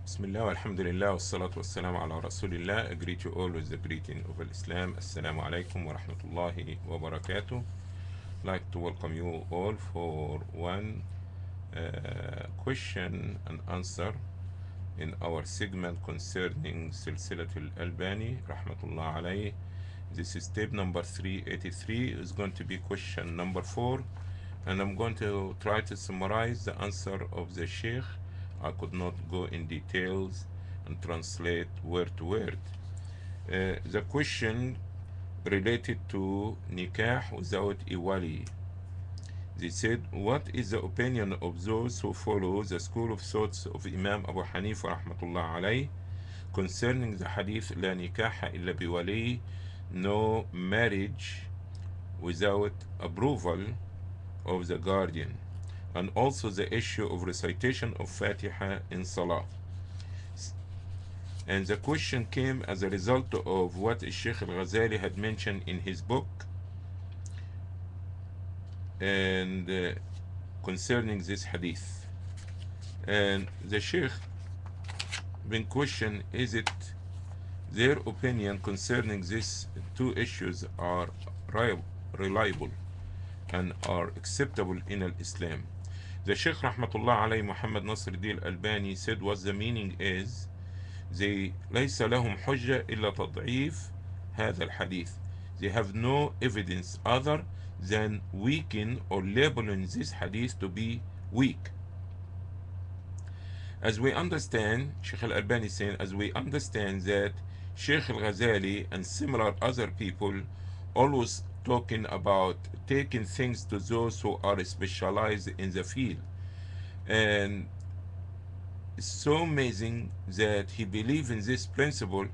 Bismillah, alhamdulillah, wassalatu wassalamu ala rasulillah. I greet you all with the greeting of Islam. Assalamu alaikum wa rahmatullahi wa barakatuh. Like to welcome you all for one question and answer in our segment concerning Silsilatul Albani, rahmatullah alayhi. This is tape number 383. Is going to be question number 4, and I'm going to try to summarize the answer of the Shaykh. I could not go in details and translate word to word. The question related to nikah without a wali. They said, what is the opinion of those who follow the school of thoughts of Imam Abu Hanifa rahmatullah alayh concerning the hadith la nikaha illa biwali, no marriage without approval of the guardian, and also the issue of recitation of Fatiha in Salah. And the question came as a result of what Shaykh al-Ghazali had mentioned in his book and concerning this hadith. And the Shaykh been questioned, is it their opinion concerning these two issues are reliable and are acceptable in Islam? The Shaykh rahmatullah alayhi MuhammadAdly Albaani said what the meaning is, they ليس لهم حجة إلا تضعيف هذا الحديث. They have no evidence other than weaken or labeling this hadith to be weak. As we understand, Shaykh al-Albani saying, as we understand that Shaykh al-Ghazali and similar other people always talking about taking things to those who are specialized in the field. And it's so amazing that he believes in this principle,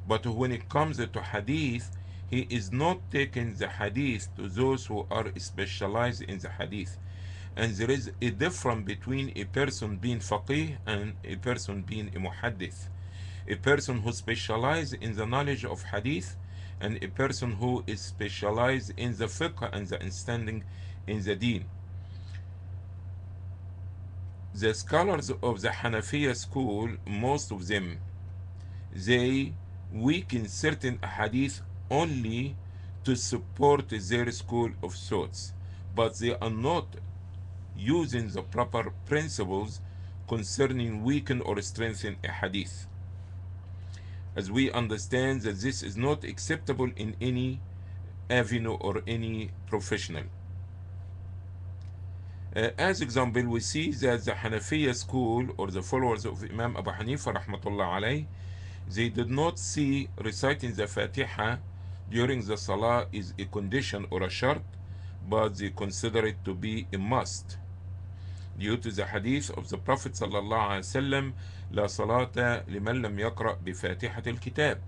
but when it comes to hadith, he is not taking the hadith to those who are specialized in the hadith. And there is a difference between a person being faqih and a person being a muhaddith. A person who specializes in the knowledge of hadith and a person who is specialized in the fiqh and the understanding in the deen. The scholars of the Hanafiya school, most of them, they weaken certain hadith only to support their school of thoughts, but they are not using the proper principles concerning weaken or strengthen a hadith. As we understand that this is not acceptable in any avenue or any professional. As example, we see that the Hanafiya school or the followers of Imam Abu Hanifa rahmatullah alayh, they did not see reciting the Fatiha during the Salah is a condition or a shart, but they consider it to be a must, due to the hadith of the Prophet sallallahu alaihi wasallam, لا صلاة لمن لم يقرأ بفاتحة الكتاب.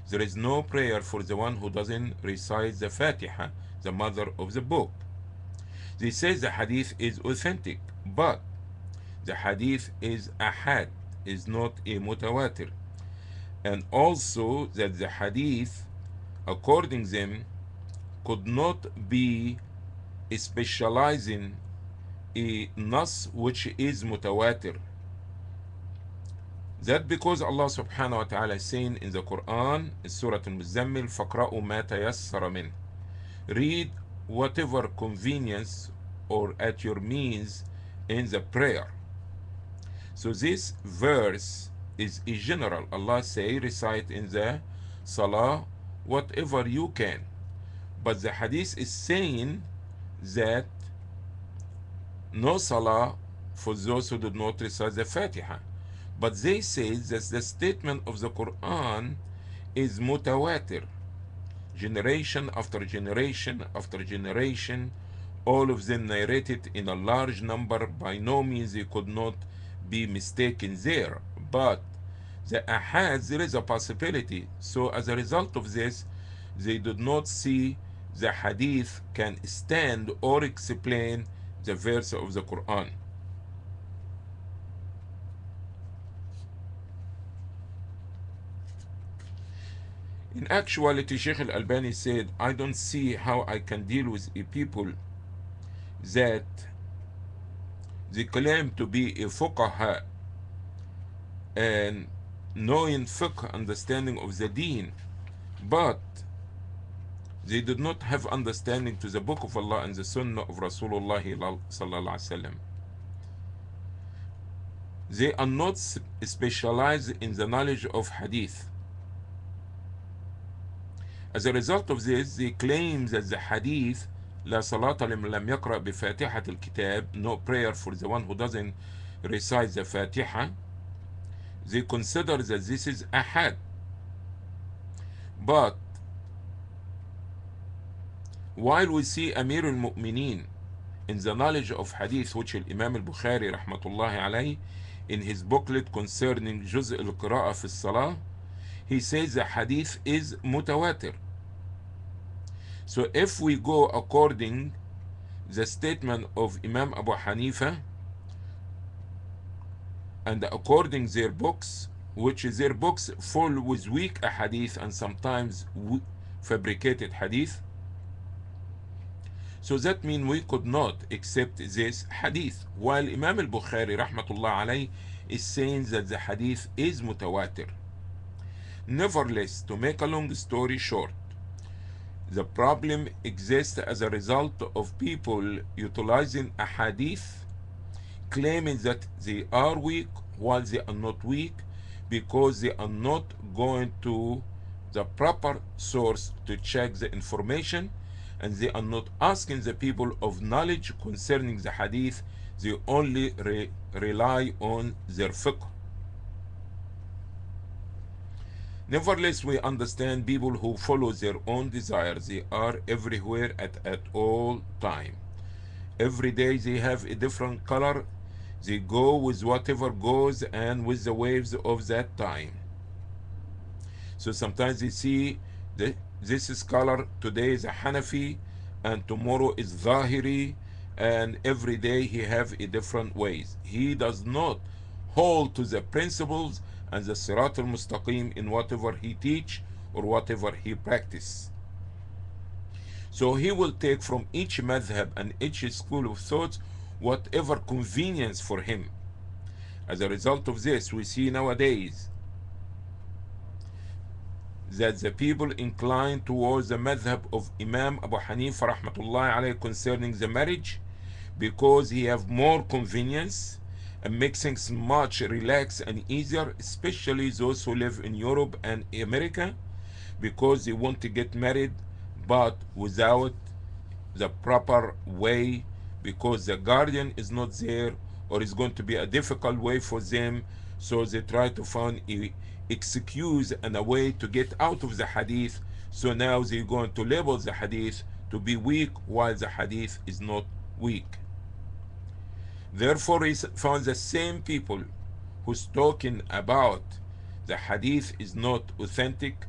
There is no prayer for the one who doesn't recite the Fatiha, the mother of the book. They say the hadith is authentic, but the hadith is ahad, is not a mutawatir. And also that the hadith, according to them, could not be specializing a nas which is mutawatir. That because Allah subhanahu wa ta'ala is saying in the Quran, in Surah Al-Muzammil, فَقْرَأُوا مَا تَيَسَّرَ مِنْ, read whatever convenience or at your means in the prayer. So this verse is a general. Allah say recite in the salah whatever you can, but the hadith is saying that no salah for those who did not recite the Fatiha. But they say that the statement of the Quran is mutawatir, generation after generation after generation, all of them narrated in a large number. By no means they could not be mistaken there, but the ahad, there is a possibility. So as a result of this, they did not see the hadith can stand or explain the verse of the Quran. In actuality, Shaykh al-Albani said, I don't see how I can deal with a people that they claim to be a fuqaha and knowing fiqh, understanding of the deen, but they did not have understanding to the book of Allah and the sunnah of Rasulullah sallallahu alaihi wasallam. They are not specialized in the knowledge of hadith. As a result of this, they claim that the hadith لا صلاة لمن لم يقرأ بفاتحة الكتاب, no prayer for the one who doesn't recite the Fatiha. They consider that this is ahad. But while we see Amir al-Mu'mineen in the knowledge of hadith, which Imam al-Bukhari rahmatullahi alayhi in his booklet concerning Juz' al-Qira'ah fi as-Salah, he says the hadith is mutawatir. So if we go according the statement of Imam Abu Hanifa and according their books, which is their books full with weak hadith and sometimes fabricated hadith, so that means we could not accept this hadith, while Imam al-Bukhari rahmatullah alayhi is saying that the hadith is mutawatir. Nevertheless, to make a long story short, the problem exists as a result of people utilizing a hadith, claiming that they are weak while they are not weak, because they are not going to the proper source to check the information, and they are not asking the people of knowledge concerning the hadith. They only rely on their fiqh. Nevertheless, we understand people who follow their own desires. They are everywhere at all time. Every day they have a different color. They go with whatever goes and with the waves of that time. So sometimes they see this is color, today is a Hanafi, and tomorrow is Zahiri, and every day he have a different ways. He does not hold to the principles and the Sirat al-Mustaqim in whatever he teach or whatever he practice. So he will take from each madhab and each school of thoughts whatever convenience for him. As a result of this, we see nowadays that the people incline towards the madhab of Imam Abu Hanifa rahmatullahi alayhi concerning the marriage, because he have more convenience and makes things much relaxed and easier, especially those who live in Europe and America, because they want to get married but without the proper way, because the guardian is not there, or it's going to be a difficult way for them. So they try to find a excuse and a way to get out of the hadith. So now they're going to label the hadith to be weak while the hadith is not weak. Therefore, he found the same people who's talking about the hadith is not authentic,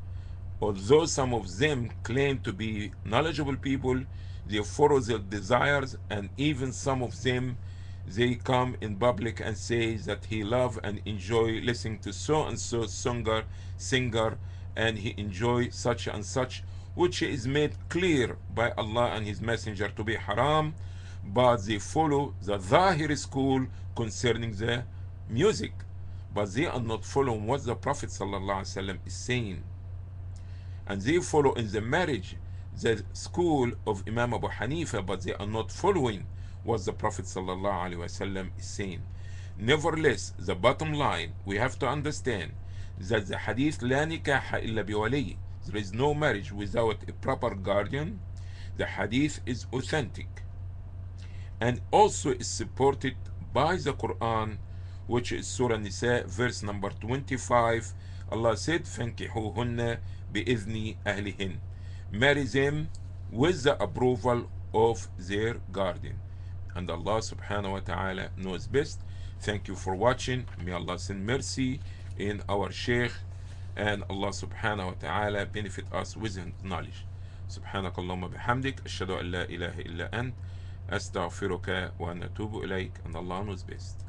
although some of them claim to be knowledgeable people, they follow their desires, and even some of them, they come in public and say that he love and enjoy listening to so and so singer, and he enjoy such and such, which is made clear by Allah and his messenger to be haram, but they follow the Zahiri school concerning the music, but they are not following what the Prophet ﷺ is saying. And they follow in the marriage the school of Imam Abu Hanifa, but they are not following what the Prophet ﷺ is saying. Nevertheless, the bottom line, we have to understand that the hadith لا نكاح إلا بولي, there is no marriage without a proper guardian. The hadith is authentic and also is supported by the Quran, which is Surah Nisa verse number 25. Allah said, فَانْكِحُوهُنَّ بِإِذْنِ أَهْلِهِنْ, marry them with the approval of their guardian. And Allah subhanahu wa ta'ala knows best. Thank you for watching. May Allah send mercy in our Shaykh, and Allah subhanahu wa ta'ala benefit us with knowledge. سبحانك اللهم بحمدك أشهد أن لا إله إلا أنت أستغفرك وأتوب إليك, and Allah knows best.